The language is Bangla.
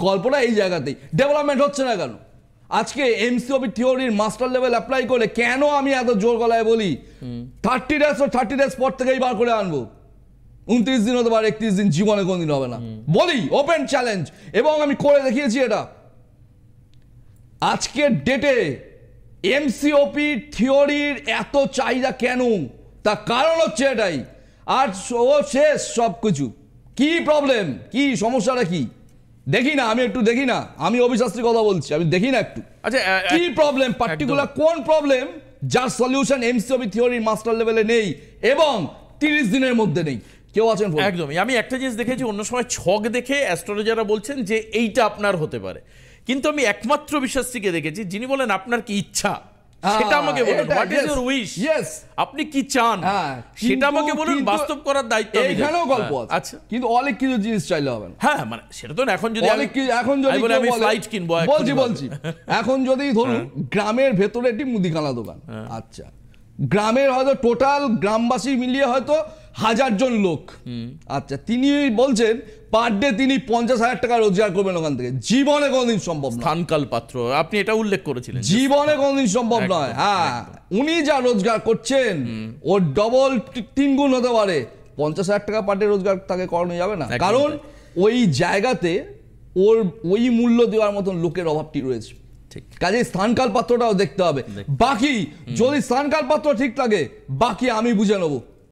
গল্পটা এই জায়গাতেই, ডেভেলপমেন্ট হচ্ছে না কেন? আজকে এমসিওপি থিওরির মাস্টার লেভেল অ্যাপ্লাই করে কেন আমি এত জোর গলায় বলি 30 ডেজ পর থেকেই বার করে আনবো, 29 দিন হতে পারে, 31 দিন, জীবনে কোনদিন হবে না, বলি ওপেন চ্যালেঞ্জ, এবং আমি করে দেখিয়েছি এটা। আজকের ডেটে এমসিওপি থিওরির এত চাহিদা কেন, তার কারণ হচ্ছে এটাই। আর ও শেষ সব কিছু। কি প্রবলেম, কি সমস্যাটা কি দেখি না, আমি একটু দেখি না, আমি অবিশ্বাসী কথা বলছি, আমি দেখি না একটু আচ্ছা কি প্রবলেম, পার্টিকুলার কোন প্রবলেম যার সলিউশন এমসিওপি থিওরির মাস্টার লেভেলে নেই এবং 30 দিনের মধ্যে নেই। কেউ আছেন? একদমই। আমি একটা জিনিস দেখেছি, অন্য সময় ছক দেখে অ্যাস্ট্রোলজাররা বলছেন যে এইটা আপনার হতে পারে, কিন্তু আমি একমাত্র বিশ্বাসীকে দেখেছি যিনি বলেন আপনার কি ইচ্ছা সেটা আমাকে বলুন, হোয়াট ইজ ইওর উইশ, আপনি কি চান সেটা আমাকে বলুন, বাস্তব করার দায়িত্ব আমি। এখানেও গল্প আছে। আচ্ছা, কিন্তু অনেক কিছু জিনিস চাইলে হবে না। হ্যাঁ, মানে সেটা তো এখন যদি আমি ফ্লাইট কিনবো, বলছি এখন যদি ধরুন গ্রামের ভেতরে একটি মুদিখানা দোকান, আচ্ছা গ্রামের হয়তো টোটাল গ্রামবাসী মিলিয়ে হয়তো 1000 জন লোক, আচ্ছা তিনি বলছেন পার ডে তিনি 50,000 টাকা রোজগার করবেন ওখান থেকে, জীবনে কোনদিন সম্ভব নয়। স্থানকাল পাত্র আপনি এটা উল্লেখ করেছিলেন, জীবনে কোনদিন সম্ভব নয়। হ্যাঁ, উনি যা রোজগার করছেন ওর ডবল 3 গুণ হতে পারে, 50,000 টাকা পার ডে রোজগার তাকে করানো যাবে না, কারণ ওই জায়গাতে ওর ওই মূল্য দেওয়ার মতন লোকের অভাবটি রয়েছে। কাজে স্থানকাল পাত্রটাও দেখতে হবে। বাকি যদি স্থানকাল পাত্র ঠিক লাগে, বাকি আমি বুঝে নেবো।